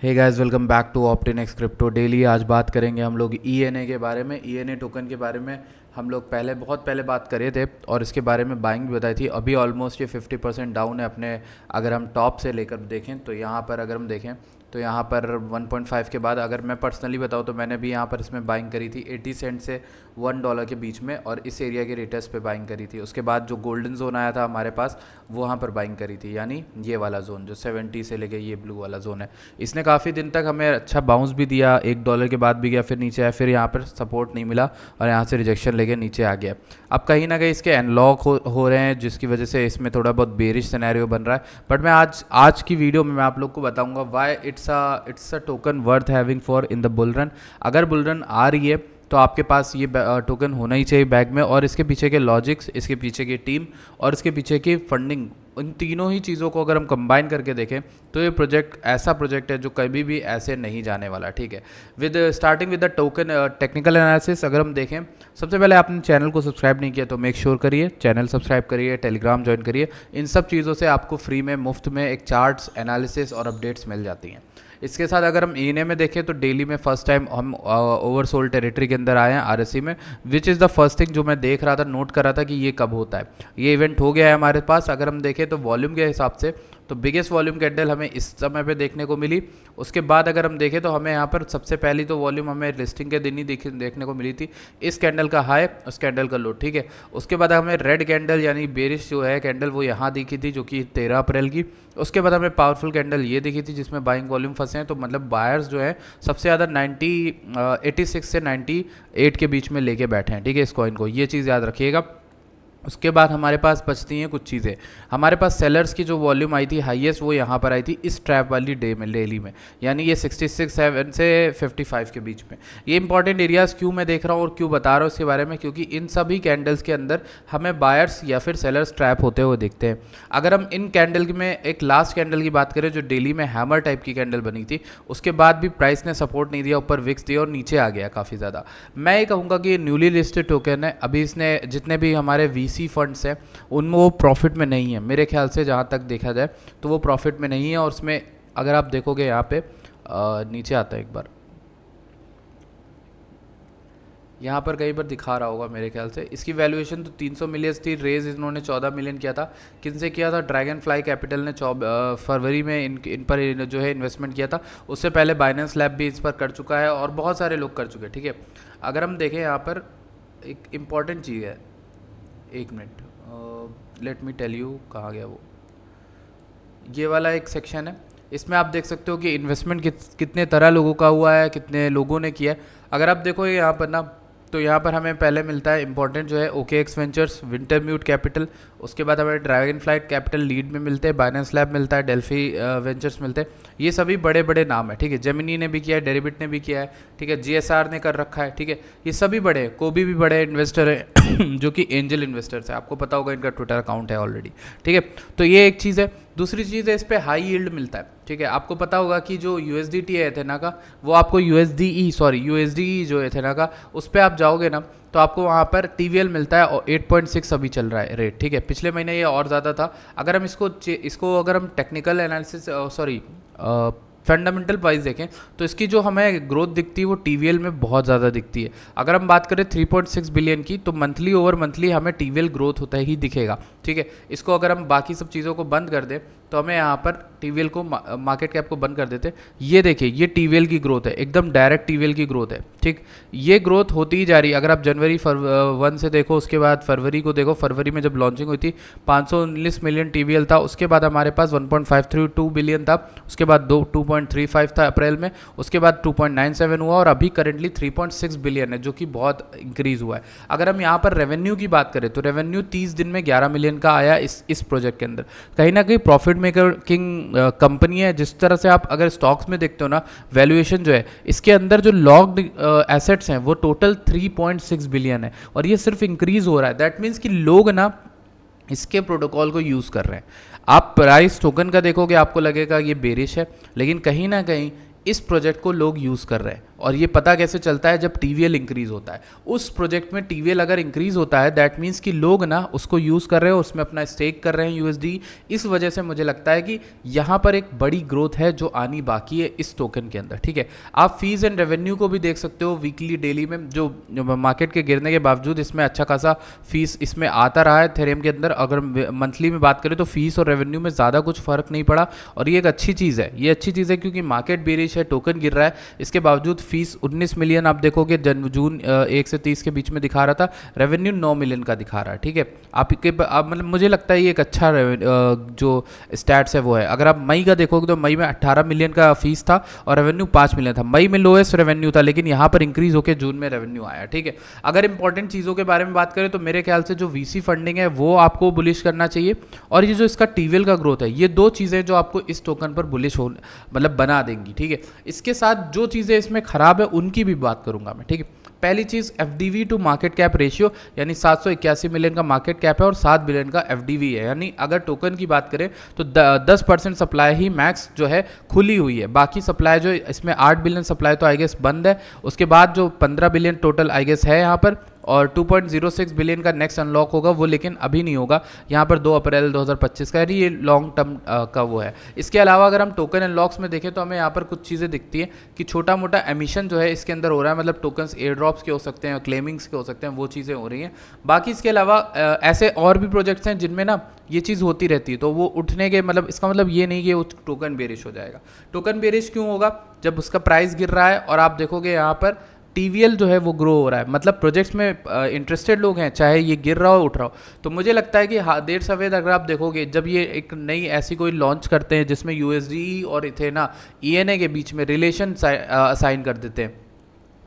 Hey guys, welcome back to Optinex crypto daily. आज बात करेंगे हम लोग ईएनए के बारे में। ईएनए टोकन के बारे में हम लोग बहुत पहले बात करे थे और इसके बारे में बाइंग भी बताई थी। अभी ऑलमोस्ट ये 50% डाउन है अपने, अगर हम टॉप से लेकर देखें तो यहाँ पर अगर हम देखें तो यहाँ पर 1.5 के बाद अगर मैं पर्सनली बताऊँ तो मैंने भी यहाँ पर इसमें बाइंग करी थी 80 सेंट से $1 के बीच में, और इस एरिया के रिटेस्ट पे बाइंग करी थी। उसके बाद जो गोल्डन जोन आया था हमारे पास वो वहाँ पर बाइंग करी थी, यानी ये वाला जोन जो 70 से लेके ये ब्लू वाला जोन है। इसने काफ़ी दिन तक हमें अच्छा बाउंस भी दिया, $1 के बाद भी गया, फिर नीचे आया, फिर यहाँ पर सपोर्ट नहीं मिला और यहाँ से रिजेक्शन लेके नीचे आ गया। अब कहीं ना कहीं इसके अनलॉक हो रहे हैं, जिसकी वजह से इसमें थोड़ा बहुत बेरिश सिनेरियो बन रहा है। बट मैं आज की वीडियो में मैं आप लोग को बताऊंगा why it's a token worth having for in the bull run. अगर बुल रन आ रही है तो आपके पास ये टोकन होना ही चाहिए बैग में, और इसके पीछे के लॉजिक्स, इसके पीछे की टीम और इसके पीछे की फंडिंग, इन तीनों ही चीज़ों को अगर हम कंबाइन करके देखें तो ये प्रोजेक्ट ऐसा प्रोजेक्ट है जो कभी भी ऐसे नहीं जाने वाला। ठीक है, starting with the token technical analysis अगर हम देखें, सबसे पहले आपने चैनल को सब्सक्राइब नहीं किया तो मेक श्योर करिए, चैनल सब्सक्राइब करिए, टेलीग्राम ज्वाइन करिए। इन सब चीज़ों से आपको फ्री में, मुफ्त में एक चार्ट्स, एनालिसिस और अपडेट्स मिल जाती हैं। इसके साथ अगर हम ईएनए में देखें तो डेली में फर्स्ट टाइम हम ओवरसोल्ड टेरिटरी के अंदर आए हैं आरएससी में, which is the first thing जो मैं देख रहा था, नोट कर रहा था कि ये कब होता है। ये इवेंट हो गया है हमारे पास। अगर हम देखें तो वॉल्यूम के हिसाब से तो बिगेस्ट वॉल्यूम कैंडल हमें इस समय पे देखने को मिली। उसके बाद अगर हम देखें तो हमें यहाँ पर सबसे पहली तो वॉल्यूम हमें लिस्टिंग के दिन ही देखने को मिली थी, इस कैंडल का हाई, उस कैंडल का लो। ठीक है, उसके बाद हमें रेड कैंडल यानी बेरिश जो है कैंडल वो यहाँ दिखी थी, जो कि 13 अप्रैल की। उसके बाद हमें पावरफुल कैंडल ये दिखी थी जिसमें बाइंग वॉल्यूम फंसे हैं। तो मतलब बायर्स जो है सबसे ज़्यादा 86 से 98 के बीच में लेके बैठे हैं। ठीक है, इस कॉइन को, ये चीज़ याद रखिएगा। उसके बाद हमारे पास बचती हैं कुछ चीज़ें। हमारे पास सेलर्स की जो वॉल्यूम आई थी हाईएस्ट वो यहाँ पर आई थी इस ट्रैप वाली डे में, डेली में, यानी ये 66 से 55 के बीच में। ये इंपॉर्टेंट एरियाज़ क्यों मैं देख रहा हूँ और क्यों बता रहा हूँ इसके बारे में, क्योंकि इन सभी कैंडल्स के अंदर हमें बायर्स या फिर सेलर्स ट्रैप होते हुए दिखते हैं। अगर हम इन कैंडल में एक लास्ट कैंडल की बात करें जो डेली में हैमर टाइप की कैंडल बनी थी, उसके बाद भी प्राइस ने सपोर्ट नहीं दिया, ऊपर विक्स दिया और नीचे आ गया काफ़ी ज़्यादा। मैं ये कहूँगा कि ये न्यूली लिस्टेड टोकन है। अभी इसने जितने भी हमारे वीसी फंड्स हैं उनमें वो प्रॉफिट में नहीं है मेरे ख्याल से, जहाँ तक देखा जाए तो वो प्रॉफिट में नहीं है। और उसमें अगर आप देखोगे यहाँ पे नीचे आता है एक बार, यहाँ पर कहीं पर दिखा रहा होगा मेरे ख्याल से, इसकी वैल्यूएशन तो 300 मिलियन थी, रेज इन्होंने 14 मिलियन किया था। किन से किया था? ड्रैगन फ्लाई कैपिटल ने फरवरी में इन पर जो है इन्वेस्टमेंट किया था। उससे पहले बाइनेंस लैब भी इस पर कर चुका है और बहुत सारे लोग कर चुके हैं। ठीक है, अगर हम देखें यहाँ पर एक इम्पॉर्टेंट चीज़ है, एक minute, let me tell you, कहाँ गया वो, ये वाला एक सेक्शन है। इसमें आप देख सकते हो कि इन्वेस्टमेंट कितने तरह लोगों का हुआ है, कितने लोगों ने किया है। अगर आप देखो यहाँ पर ना, तो यहाँ पर हमें पहले मिलता है इंपॉर्टेंट जो है OKX वेंचर्स, विंटरम्यूट कैपिटल, उसके बाद हमें ड्रैगन फ्लाइट कैपिटल लीड में मिलते हैं, बाइनेंस लैब मिलता है, डेल्फी वेंचर्स मिलते हैं। ये सभी बड़े बड़े नाम है। ठीक है, जेमिनी ने भी किया है, डेरिबिट ने भी किया है। ठीक है, GSR ने कर रखा है। ठीक है, ये सभी बड़े, कोबी भी बड़े इन्वेस्टर है जो कि एंजल इन्वेस्टर्स है, आपको पता होगा, इनका ट्विटर अकाउंट है ऑलरेडी। ठीक है, तो ये एक चीज़ है। दूसरी चीज़ है, इस पर हाई यील्ड मिलता है। ठीक है, आपको पता होगा कि जो USDT है एथेना का, वो आपको USDE जो एथेना का, उस पर आप जाओगे ना तो आपको वहाँ पर TVL मिलता है और 8.6 अभी चल रहा है रेट। ठीक है, पिछले महीने ये और ज़्यादा था। अगर हम इसको अगर हम टेक्निकल एनालिसिस फंडामेंटल वाइज देखें तो इसकी जो हमें ग्रोथ दिखती है वो TVL में बहुत ज़्यादा दिखती है। अगर हम बात करें 3.6 बिलियन की, तो मंथली ओवर मंथली हमें TVL ग्रोथ होता ही दिखेगा। ठीक है, इसको अगर हम बाकी सब चीज़ों को बंद कर दें तो हमें यहाँ पर TVL को, मार्केट कैप को बंद कर देते, ये देखिए, ये TVL की ग्रोथ है, एकदम डायरेक्ट TVL की ग्रोथ है। ठीक, ये ग्रोथ होती ही जा रही है। अगर आप जनवरी 1 से देखो, उसके बाद फरवरी को देखो, फरवरी में जब लॉन्चिंग हुई थी 519 मिलियन TVL था, उसके बाद हमारे पास 1.532 बिलियन था, उसके बाद 2.35 था अप्रैल में, उसके बाद 2.97 हुआ और अभी करेंटली 3.6 बिलियन है, जो कि बहुत इंक्रीज़ हुआ है। अगर हम यहाँ पर रेवेन्यू की बात करें तो रेवेन्यू 30 दिन में 11 मिलियन का आया इस प्रोजेक्ट के अंदर। कहीं ना कहीं प्रॉफिट मेकिंग कंपनी है। जिस तरह से आप अगर स्टॉक्स में देखते हो ना, वैल्यूएशन जो है इसके अंदर जो लॉक्ड एसेट्स हैं वो टोटल 3.6 बिलियन है और ये सिर्फ इंक्रीज हो रहा है। दैट मीन्स कि लोग ना इसके प्रोटोकॉल को यूज़ कर रहे हैं। आप प्राइस टोकन का देखोगे आपको लगेगा ये बेरिश है, लेकिन कहीं ना कहीं इस प्रोजेक्ट को लोग यूज़ कर रहे हैं। और ये पता कैसे चलता है? जब TVL इंक्रीज़ होता है। उस प्रोजेक्ट में TVL अगर इंक्रीज़ होता है दैट मीन्स कि लोग ना उसको यूज़ कर रहे हैं, उसमें अपना स्टेक कर रहे हैं USD। इस वजह से मुझे लगता है कि यहाँ पर एक बड़ी ग्रोथ है जो आनी बाकी है इस टोकन के अंदर, ठीक है। आप फीस एंड रेवेन्यू को भी देख सकते हो वीकली डेली में, जो मार्केट के गिरने के बावजूद इसमें अच्छा खासा फीस इसमें आता रहा है थेरेम के अंदर। अगर मंथली में बात करें तो फीस और रेवेन्यू में ज़्यादा कुछ फर्क नहीं पड़ा, और ये एक अच्छी चीज़ है। ये अच्छी चीज़ है क्योंकि मार्केट बेरिश है, टोकन गिर रहा है, इसके बावजूद फीस 19 मिलियन आप देखोगे जून 1 से 30 के बीच में दिखा रहा था, रेवेन्यू 9 मिलियन का दिखा रहा है, ठीक है। आपके मतलब मुझे लगता है ये एक अच्छा जो स्टैट्स है वो है। अगर आप मई का देखोगे तो मई में 18 मिलियन का फीस था और रेवेन्यू 5 मिलियन था। मई में लोएस्ट रेवेन्यू था, लेकिन यहाँ पर इंक्रीज होकर जून में रेवेन्यू आया, ठीक है। अगर इंपॉर्टेंट चीज़ों के बारे में बात करें तो मेरे ख्याल से जो VC फंडिंग है वो आपको बुलिश करना चाहिए, और ये जो इसका TVL का ग्रोथ है, ये दो चीज़ें जो आपको इस टोकन पर बुलिश हो मतलब बना देंगी, ठीक है। इसके साथ जो चीज़ें इसमें खराब है उनकी भी बात करूंगा मैं, ठीक है। पहली चीज़ FDV to market cap ratio, यानी 781 मिलियन का मार्केट कैप है और 7 बिलियन का FDV है। यानी अगर टोकन की बात करें तो 10% सप्लाई ही मैक्स जो है खुली हुई है, बाकी सप्लाई जो इसमें 8 बिलियन सप्लाई तो आई गेस बंद है। उसके बाद जो 15 बिलियन टोटल आई गेस है यहाँ पर, और 2.06 बिलियन का नेक्स्ट अनलॉक होगा वो, लेकिन अभी नहीं होगा, यहाँ पर 2 अप्रैल 2025 का, यानी ये लॉन्ग टर्म का वो है। इसके अलावा अगर हम टोकन अनलॉक्स में देखें तो हमें यहाँ पर कुछ चीज़ें दिखती हैं कि छोटा मोटा एमिशन जो है इसके अंदर हो रहा है, मतलब टोकन्स एयर ड्रॉप्स के हो सकते हैं, क्लेमिंग्स के हो सकते हैं, वो चीज़ें हो रही हैं। बाकी इसके अलावा ऐसे और भी प्रोजेक्ट्स हैं जिनमें ना ये चीज़ होती रहती है, तो वो उठने के मतलब इसका मतलब ये नहीं कि टोकन बेरिश हो जाएगा। टोकन बेरिश क्यों होगा? जब उसका प्राइस गिर रहा है और आप देखोगे यहाँ पर TVL जो है वो ग्रो हो रहा है, मतलब प्रोजेक्ट्स में इंटरेस्टेड लोग हैं, चाहे ये गिर रहा हो उठ रहा हो। तो मुझे लगता है कि देर सवेर अगर आप देखोगे जब ये एक नई ऐसी कोई लॉन्च करते हैं जिसमें USD और इथेना ENA के बीच में रिलेशन साइन कर देते हैं,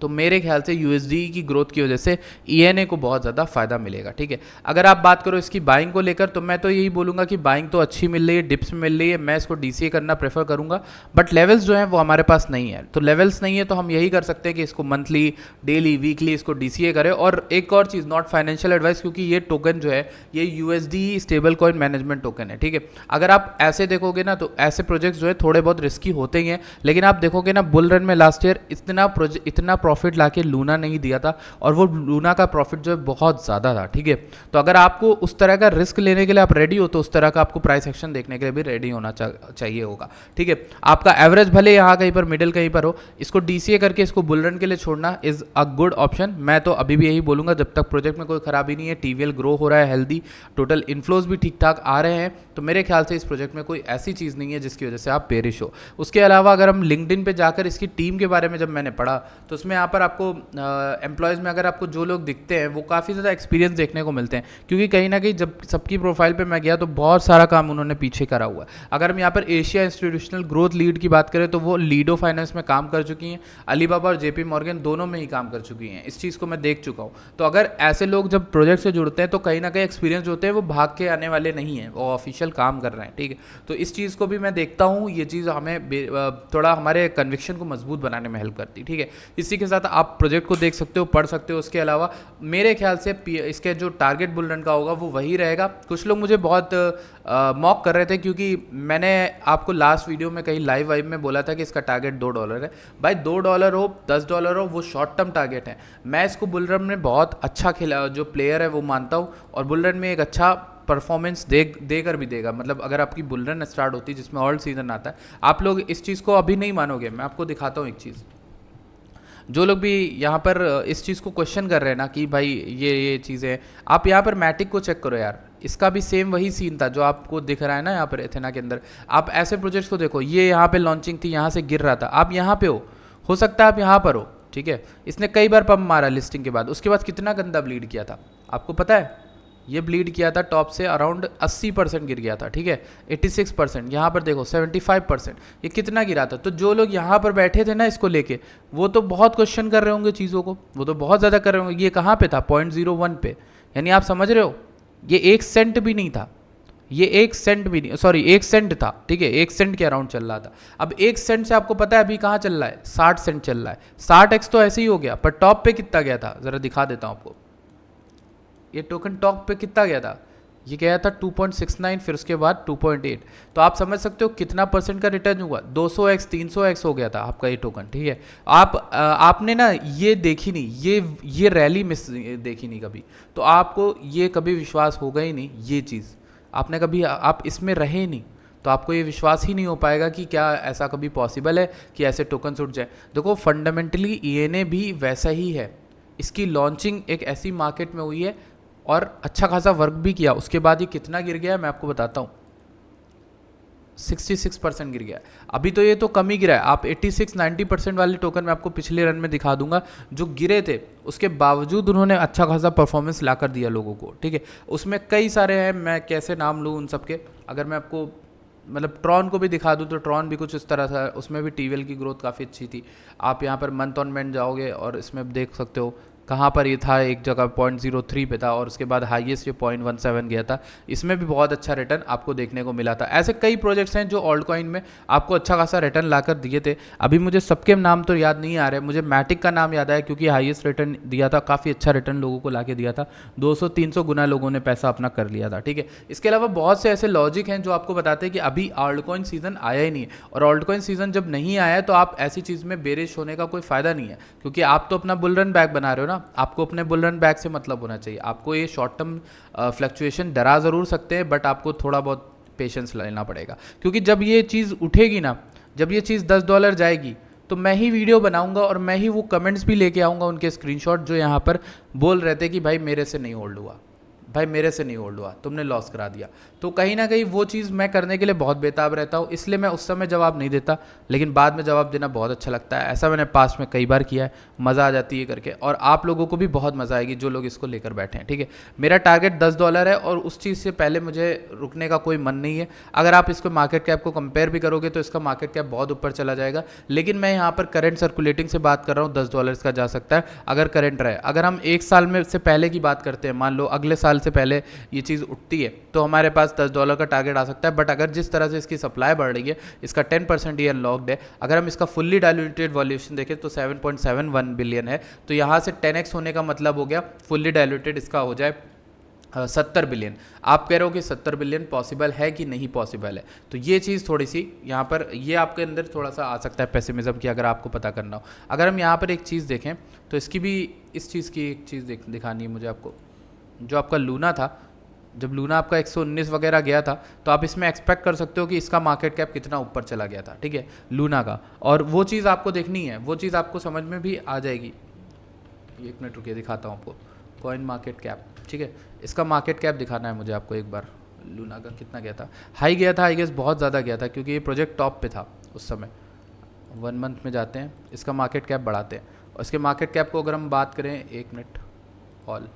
तो मेरे ख्याल से USD की ग्रोथ की वजह से ENA को बहुत ज़्यादा फायदा मिलेगा, ठीक है। अगर आप बात करो इसकी बाइंग को लेकर तो मैं तो यही बोलूँगा कि बाइंग तो अच्छी मिल रही है, डिप्स में मिल रही है, मैं इसको DCA करना प्रेफर करूँगा, बट लेवल्स जो हैं वो हमारे पास नहीं है। तो लेवल्स नहीं है तो हम यही कर सकते हैं कि इसको मंथली, डेली, वीकली इसको DCA करें। और एक और चीज़, नॉट फाइनेंशियल एडवाइस, क्योंकि ये टोकन जो है ये USD stable coin management token है, ठीक है। अगर आप ऐसे देखोगे ना तो ऐसे प्रोजेक्ट्स जो है थोड़े बहुत रिस्की होते ही हैं, लेकिन आप देखोगे ना बुल रन में लास्ट ईयर इतना प्रॉफिट लाके लूना नहीं दिया था, और वो लूना का प्रॉफिट जो है बहुत ज़्यादा था, ठीक है। तो अगर आपको उस तरह का रिस्क लेने के लिए आप रेडी हो तो उस तरह का आपको प्राइस एक्शन देखने के लिए भी रेडी होना चाहिए होगा, ठीक है। आपका एवरेज भले यहाँ कहीं पर मिडिल कहीं पर हो, इसको DCA करके इसको बुल रन के लिए छोड़ना इज़ अ गुड ऑप्शन। मैं तो अभी भी यही बोलूँगा, जब तक प्रोजेक्ट में कोई खराबी नहीं है, TVL ग्रो हो रहा है हेल्दी, टोटल इन्फ्लोज भी ठीक ठाक आ रहे हैं, तो मेरे ख्याल से इस प्रोजेक्ट में कोई ऐसी चीज़ नहीं है जिसकी वजह से आप बेरिश हो। उसके अलावा अगर हम लिंक्डइन पे जाकर इसकी टीम के बारे में जब मैंने पढ़ा तो उसमें यहाँ पर आपको एम्प्लॉयज़ में अगर आपको जो लोग दिखते हैं वो काफ़ी ज़्यादा एक्सपीरियंस देखने को मिलते हैं, क्योंकि कहीं ना कहीं जब सबकी प्रोफाइल पे मैं गया तो बहुत सारा काम उन्होंने पीछे करा हुआ है। अगर हम यहाँ पर एशिया इंस्टीट्यूशनल ग्रोथ लीड की बात करें तो वो लीडो फाइनेंस में काम कर चुकी हैं, अलीबाबा और JP मॉर्गन दोनों में ही काम कर चुकी हैं, इस चीज़ को मैं देख चुका हूँ। तो अगर ऐसे लोग जब प्रोजेक्ट से जुड़ते हैं तो कहीं ना कहीं एक्सपीरियंस होते हैं, वो भाग के आने वाले नहीं हैं, वो ऑफिशियल काम कर रहे हैं, ठीक है। तो इस चीज़ को भी मैं देखता हूँ, ये चीज़ हमें थोड़ा हमारे कन्विक्शन को मजबूत बनाने में हेल्प करती है, ठीक है। इसी के साथ आप प्रोजेक्ट को देख सकते हो, पढ़ सकते हो। उसके अलावा मेरे ख्याल से इसके जो टारगेट बुल रन का होगा वो वही रहेगा। कुछ लोग मुझे बहुत मॉक कर रहे थे, क्योंकि मैंने आपको लास्ट वीडियो में कहीं लाइव वाइव में बोला था कि इसका टारगेट $2 है। भाई $2 हो, $10 हो, वो शॉर्ट टर्म टारगेट है। मैं इसको बुल रन में बहुत अच्छा खेला जो प्लेयर है वो मानता हूँ, और बुल रन में एक अच्छा परफॉर्मेंस देकर भी देगा। मतलब अगर आपकी बुल रन स्टार्ट होती है जिसमें ऑल सीजन आता है, आप लोग इस चीज़ को अभी नहीं मानोगे। मैं आपको दिखाता हूँ एक चीज़, जो लोग भी यहाँ पर इस चीज़ को क्वेश्चन कर रहे हैं ना कि भाई ये चीज़ें, आप यहाँ पर मैटिक को चेक करो यार, इसका भी सेम वही सीन था जो आपको दिख रहा है ना यहाँ पर एथेना के अंदर। आप ऐसे प्रोजेक्ट्स को देखो, ये यहाँ पे लॉन्चिंग थी, यहाँ से गिर रहा था, आप यहाँ पे हो सकता है आप यहाँ पर हो, ठीक है। इसने कई बार पंप मारा लिस्टिंग के बाद, उसके बाद कितना गंदा ब्लीड किया था आपको पता है? ये ब्लीड किया था टॉप से अराउंड 80% गिर गया था, ठीक है। 86%, यहाँ पर देखो 75%, ये कितना गिरा था। तो जो लोग यहाँ पर बैठे थे ना इसको लेके, वो तो बहुत क्वेश्चन कर रहे होंगे चीज़ों को, वो तो बहुत ज़्यादा कर रहे होंगे। ये कहाँ पे था? 0.01 पे, यानी आप समझ रहे हो, ये 1 सेंट भी नहीं था, ये 1 सेंट भी नहीं, सॉरी 1 सेंट था, ठीक है, 1 सेंट के अराउंड चल रहा था। अब 1 सेंट से आपको पता है अभी कहाँ चल रहा है? 60 सेंट चल रहा है। 60x तो ऐसे ही हो गया, पर टॉप पे कितना गया था ज़रा दिखा देता हूँ आपको। ये टोकन टॉप पे कितना गया था? ये गया था 2.69, फिर उसके बाद 2.8। तो आप समझ सकते हो कितना परसेंट का रिटर्न हुआ, 200x 300x हो गया था आपका ये टोकन, ठीक है। आपने ना ये देखी नहीं, ये रैली मिस देखी नहीं कभी, तो आपको ये कभी विश्वास होगा ही नहीं, ये चीज़ आपने कभी, आप इसमें रहे नहीं, तो आपको ये विश्वास ही नहीं हो पाएगा कि क्या ऐसा कभी पॉसिबल है कि ऐसे टोकन्स उठ जाए। देखो फंडामेंटली ENA भी वैसा ही है, इसकी लॉन्चिंग एक ऐसी मार्केट में हुई है और अच्छा खासा वर्क भी किया, उसके बाद ये कितना गिर गया मैं आपको बताता हूँ, 66% गिर गया। अभी तो ये तो कम ही गिरा है, आप 86-90% वाले टोकन मैं आपको पिछले रन में दिखा दूंगा जो गिरे थे, उसके बावजूद उन्होंने अच्छा खासा परफॉर्मेंस ला कर दिया लोगों को, ठीक है। उसमें कई सारे हैं, मैं कैसे नाम लूँ उन सबके, अगर मैं आपको मतलब ट्रॉन को भी दिखा दूँ तो ट्रॉन भी कुछ इस तरह था, उसमें भी TVL की ग्रोथ काफ़ी अच्छी थी। आप यहाँ पर मंथ ऑन मंथ जाओगे और इसमें देख सकते हो कहाँ पर ये था, एक जगह 0.03 पे था और उसके बाद हाईएस्ट ये 0.17 गया था, इसमें भी बहुत अच्छा रिटर्न आपको देखने को मिला था। ऐसे कई प्रोजेक्ट्स हैं जो ऑल्ट कॉइन में आपको अच्छा खासा रिटर्न लाकर दिए थे। अभी मुझे सबके नाम तो याद नहीं आ रहे, मुझे मैटिक का नाम याद आया क्योंकि हाईएस्ट रिटर्न दिया था, काफ़ी अच्छा रिटर्न लोगों को ला के दिया था, 200-300 गुना लोगों ने पैसा अपना कर लिया था, ठीक है। इसके अलावा बहुत से ऐसे लॉजिक हैं जो आपको बताते हैं कि अभी ऑल्ट कॉइन सीजन आया ही नहीं है, और ऑल्ट कॉइन सीजन जब नहीं आया है तो आप ऐसी चीज़ में बेरिश होने का कोई फ़ायदा नहीं है, क्योंकि आप तो अपना बुल रन बैक बना रहे हो ना, आपको अपने बुल रन बैक से मतलब होना चाहिए। आपको ये शॉर्ट टर्म फ्लक्चुएशन डरा ज़रूर सकते हैं, बट आपको थोड़ा बहुत पेशेंस लेना पड़ेगा, क्योंकि जब ये चीज़ उठेगी ना, जब ये चीज़ $10 जाएगी तो मैं ही वीडियो बनाऊंगा और मैं ही वो कमेंट्स भी लेके आऊँगा, उनके स्क्रीनशॉट जो यहाँ पर बोल रहे थे कि भाई मेरे से नहीं होल्ड हुआ, भाई मेरे से नहीं होल्ड हुआ, तुमने लॉस करा दिया। तो कहीं ना कहीं वो चीज़ मैं करने के लिए बहुत बेताब रहता हूँ, इसलिए मैं उस समय जवाब नहीं देता, लेकिन बाद में जवाब देना बहुत अच्छा लगता है। ऐसा मैंने पास्ट में कई बार किया है, मज़ा आ जाती है करके, और आप लोगों को भी बहुत मज़ा आएगी जो लोग इसको लेकर बैठे हैं, ठीक है। मेरा टारगेट $10 है और उस चीज़ से पहले मुझे रुकने का कोई मन नहीं है। अगर आप इसको मार्केट कैप को कंपेयर भी करोगे तो इसका मार्केट कैप बहुत ऊपर चला जाएगा, लेकिन मैं यहाँ पर करंट सर्कुलेटिंग से बात कर रहा हूँ, $10 का जा सकता है अगर करंट रहे। अगर हम 1 साल में से पहले की बात करते हैं, मान लो अगले साल से पहले ये चीज़ उठती है तो हमारे पास $10 का टारगेट आ सकता है। बट अगर जिस तरह से इसकी सप्लाई बढ़ रही है, इसका 10% ये अनलॉक्ड है, अगर हम इसका फुल्ली डाइल्यूटेड वैल्यूएशन देखें तो 7.71 बिलियन है, तो यहाँ से 10x होने का मतलब हो गया फुल्ली डाइल्यूटेड इसका हो जाए 70 बिलियन। आप कह रहे हो कि 70 बिलियन पॉसिबल है कि नहीं पॉसिबल है, तो ये चीज़ थोड़ी सी यहाँ पर ये आपके अंदर थोड़ा सा आ सकता है पेसिमिज्म की, अगर आपको पता करना हो। अगर हम यहाँ पर एक चीज़ देखें तो इसकी भी, इस चीज़ की एक चीज़ दिखानी है मुझे आपको, जो आपका लूना था, जब लूना आपका 119 वगैरह गया था तो आप इसमें एक्सपेक्ट कर सकते हो कि इसका मार्केट कैप कितना ऊपर चला गया था, ठीक है, लूना का, और वो चीज़ आपको देखनी है, वो चीज़ आपको समझ में भी आ जाएगी। 1 मिनट रुकिए, दिखाता हूँ आपको कॉइन मार्केट कैप, ठीक है, इसका मार्केट कैप दिखाना है मुझे आपको एक बार। लूना का कितना गया था, हाई गया था, आई गेस बहुत ज़्यादा गया था क्योंकि ये प्रोजेक्ट टॉप पे था उस समय। 1 मंथ में जाते हैं, इसका मार्केट कैप बढ़ाते हैं, और इसके मार्केट कैप को अगर हम बात करें, 1 मिनट, ऑल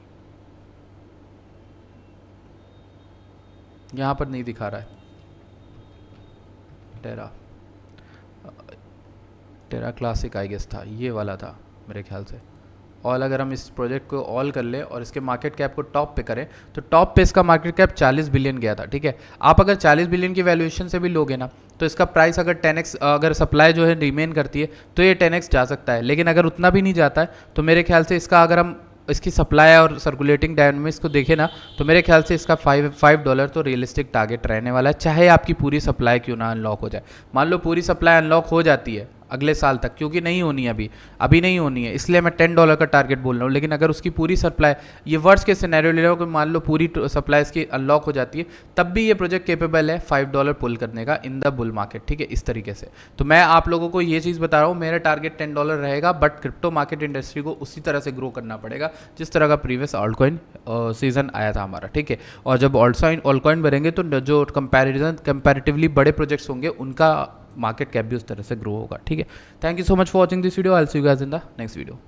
यहाँ पर नहीं दिखा रहा है, टेरा क्लासिक आई गेस था, ये वाला था मेरे ख्याल से। ऑल अगर हम इस प्रोजेक्ट को ऑल कर लें और इसके मार्केट कैप को टॉप पे करें तो टॉप पे इसका मार्केट कैप 40 बिलियन गया था, ठीक है। आप अगर 40 बिलियन की वैल्यूएशन से भी लोगे ना तो इसका प्राइस अगर 10x, अगर सप्लाई जो है रिमेन करती है तो ये 10x जा सकता है, लेकिन अगर उतना भी नहीं जाता है तो मेरे ख्याल से इसका, अगर हम इसकी सप्लाई और सर्कुलेटिंग डायनामिक्स को देखें ना तो मेरे ख्याल से इसका $5 तो रियलिस्टिक टारगेट रहने वाला है, चाहे आपकी पूरी सप्लाई क्यों ना अनलॉक हो जाए। मान लो पूरी सप्लाई अनलॉक हो जाती है अगले साल तक, क्योंकि नहीं होनी है अभी नहीं होनी है, इसलिए मैं $10 का टारगेट बोल रहा हूँ, लेकिन अगर उसकी पूरी सप्लाई, ये वर्स्ट के सिनेरियो ले रहा हूँ कि मान लो पूरी सप्लाई इसकी अनलॉक हो जाती है, तब भी ये प्रोजेक्ट केपेबल है $5 पुल करने का इन द बुल मार्केट, ठीक है, इस तरीके से। तो मैं आप लोगों को ये चीज़ बता रहा हूँ, मेरा टारगेट $10 रहेगा, बट क्रिप्टो मार्केट इंडस्ट्री को उसी तरह से ग्रो करना पड़ेगा जिस तरह का प्रीवियस ऑल्ट कॉइन सीजन आया था हमारा, ठीक है। और जब ऑल्ट कॉइन बढ़ेंगे तो जो कंपैरेटिवली बड़े प्रोजेक्ट्स होंगे उनका मार्केट कैप भी उस तरह से ग्रो होगा, ठीक है। Thank you so much for watching this video, I will see you guys in the next video.